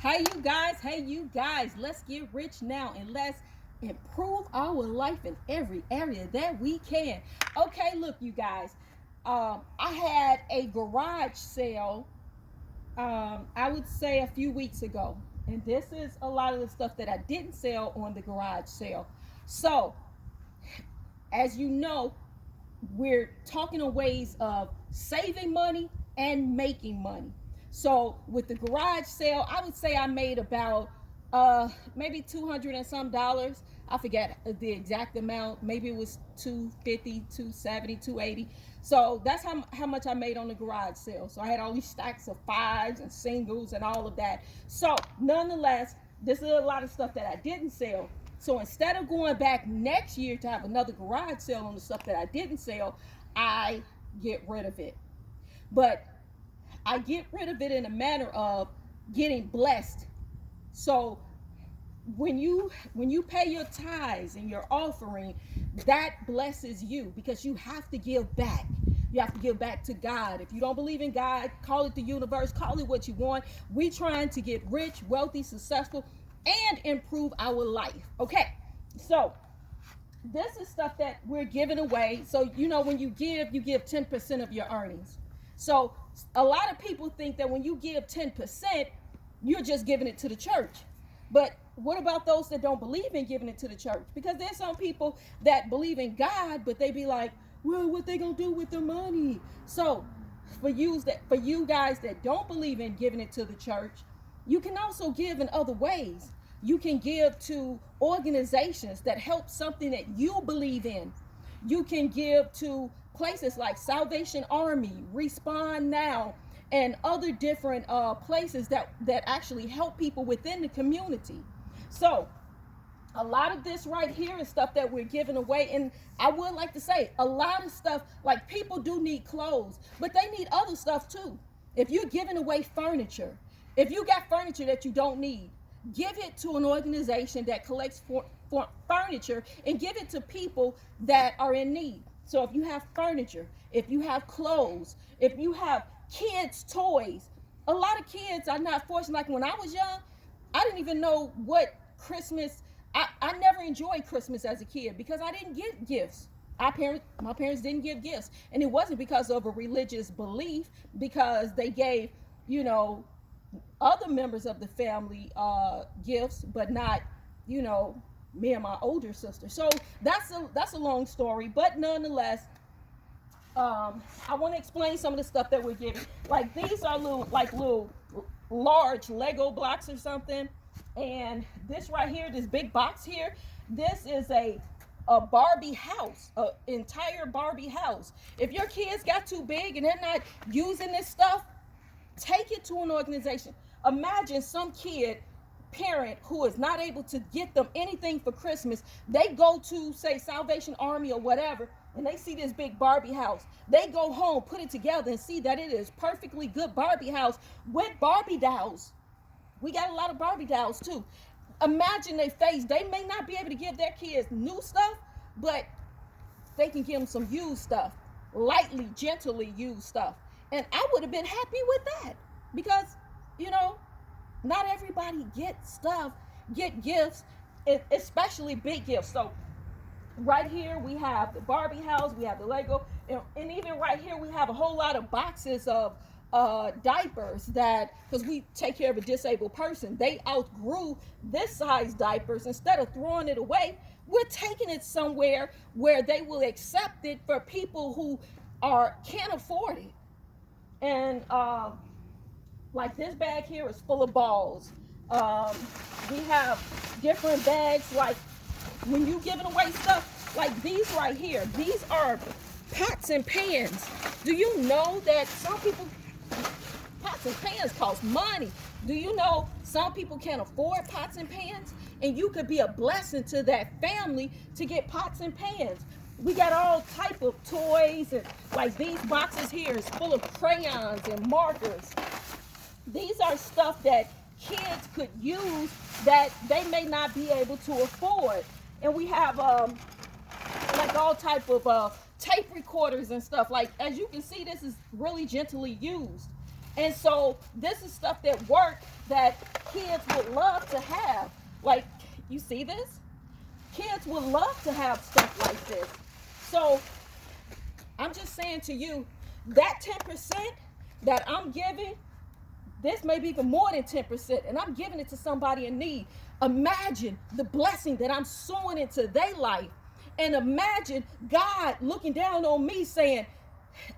Hey you guys, let's get rich now and let's improve our life in every area that we can. Okay, look, you guys, I had a garage sale, I would say a few weeks ago, and this is a lot of the stuff that I didn't sell on the garage sale. So, as you know, we're talking in ways of saving money and making money. So with the garage sale, I would say I made about maybe 200 and some dollars. I forget the exact amount. Maybe it was 250, 270, 280. So that's how much I made on the garage sale. So I had all these stacks of fives and singles and all of that. So nonetheless, this is a lot of stuff that I didn't sell. So instead of going back next year to have another garage sale on the stuff that I didn't sell, I get rid of it. But I get rid of it in a manner of getting blessed. So when you pay your tithes and your offering, that blesses you because you have to give back. You have to give back to God. If you don't believe in God, call it the universe, call it what you want. We trying to get rich, wealthy, successful, and improve our life. Okay, so this is stuff that we're giving away. So when you give 10% of your earnings. So a lot of people think that when you give 10%, you're just giving it to the church. But what about those that don't believe in giving it to the church? Because there's some people that believe in God, but they be like, well, what they gonna do with the money? So for you guys that don't believe in giving it to the church, you can also give in other ways. You can give to organizations that help something that you believe in. You can give to places like Salvation Army, Respond Now, and other different places that actually help people within the community. So a lot of this right here is stuff that we're giving away. And I would like to say a lot of stuff, like people do need clothes, but they need other stuff too. If you're giving away furniture, if you got furniture that you don't need, give it to an organization that collects for furniture and give it to people that are in need. So if you have furniture, if you have clothes, if you have kids' toys, a lot of kids are not fortunate. Like when I was young, I didn't even know what Christmas. I never enjoyed Christmas as a kid because I didn't get gifts. My parents didn't give gifts, and it wasn't because of a religious belief. Because they gave, you know, other members of the family gifts, but not, you know, me and my older sister. So that's a long story, but nonetheless, I want to explain some of the stuff that we're giving. Like these are little large Lego blocks or something, and this right here, this big box here, this is a Barbie house, an entire Barbie house. If your kids got too big and they're not using this stuff, take it to an organization. Imagine some kid parent who is not able to get them anything for Christmas. They go to, say, Salvation Army or whatever, and they see this big Barbie house. They go home, put it together, and see that it is perfectly good Barbie house with Barbie dolls. We got a lot of Barbie dolls too. Imagine their face. They may not be able to give their kids new stuff, but they can give them some used stuff, lightly, gently used stuff. And I would have been happy with that because, you know, not everybody get gifts, especially big gifts. So right here we have the Barbie house, we have the Lego, and even right here we have a whole lot of boxes of diapers that, because we take care of a disabled person, they outgrew this size diapers. Instead of throwing it away, we're taking it somewhere where they will accept it for people who can't afford it. And like this bag here is full of balls. We have different bags, like when you giving away stuff like these right here, these are pots and pans. Do you know that some people, pots and pans cost money? Do you know some people can't afford pots and pans? And you could be a blessing to that family to get pots and pans. We got all type of toys, and like these boxes here is full of crayons and markers. These are stuff that kids could use that they may not be able to afford. And we have like all type of tape recorders and stuff. Like, as you can see, this is really gently used. And so this is stuff that work that kids would love to have. Like, you see this? Kids would love to have stuff like this. So I'm just saying to you, that 10% that I'm giving, this may be even more than 10%, and I'm giving it to somebody in need. Imagine the blessing that I'm sowing into their life. And imagine God looking down on me saying,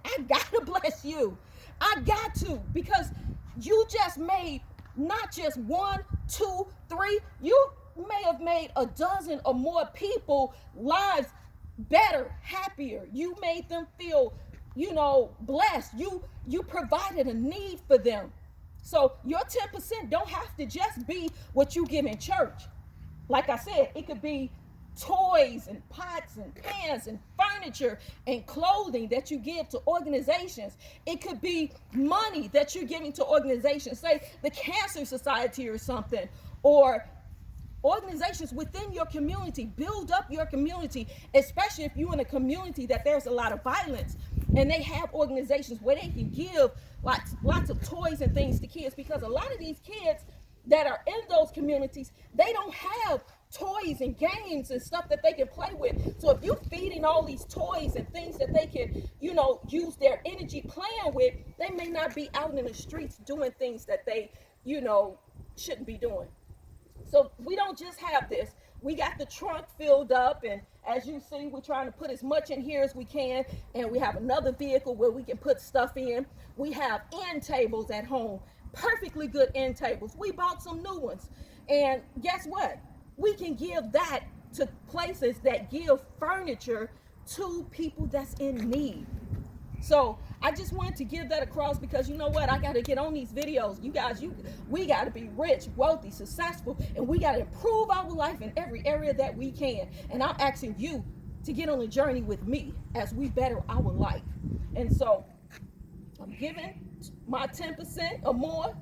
I gotta bless you. I got to, because you just made not just one, two, three, you may have made a dozen or more people lives better, happier. You made them feel, blessed. You provided a need for them. So your 10% don't have to just be what you give in church. Like I said, it could be toys and pots and pans and furniture and clothing that you give to organizations. It could be money that you're giving to organizations, say the Cancer Society or something, or organizations within your community. Build up your community, especially if you're in a community that there's a lot of violence, and they have organizations where they can give lots of toys and things to kids, because a lot of these kids that are in those communities, they don't have toys and games and stuff that they can play with. So if you're feeding all these toys and things that they can, use their energy playing with, they may not be out in the streets doing things that they, shouldn't be doing. So we don't just have this. We got the trunk filled up, and as you see, we're trying to put as much in here as we can, and we have another vehicle where we can put stuff in. We have end tables at home, perfectly good end tables. We bought some new ones, and guess what? We can give that to places that give furniture to people that's in need. So I just wanted to give that across, because you know what? I got to get on these videos. You guys, we got to be rich, wealthy, successful, and we got to improve our life in every area that we can. And I'm asking you to get on a journey with me as we better our life. And so I'm giving my 10% or more.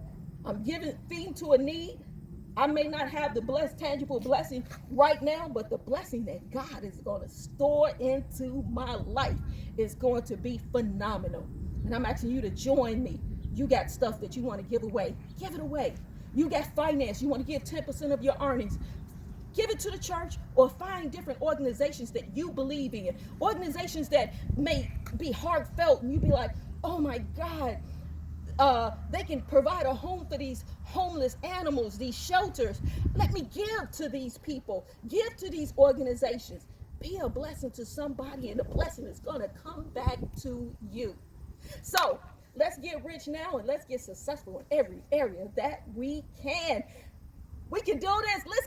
I'm feeding to a need. I may not have the blessed, tangible blessing right now, but the blessing that God is going to store into my life is going to be phenomenal. And I'm asking you to join me. You got stuff that you want to give away. Give it away. You got finance. You want to give 10% of your earnings. Give it to the church, or find different organizations that you believe in. Organizations that may be heartfelt, and you be like, oh my God, they can provide a home for these homeless animals, these shelters. Let me give to these people. Give to these organizations. Be a blessing to somebody, and the blessing is going to come back to you. So let's get rich now, and let's get successful in every area that we can. We can do this. Listen.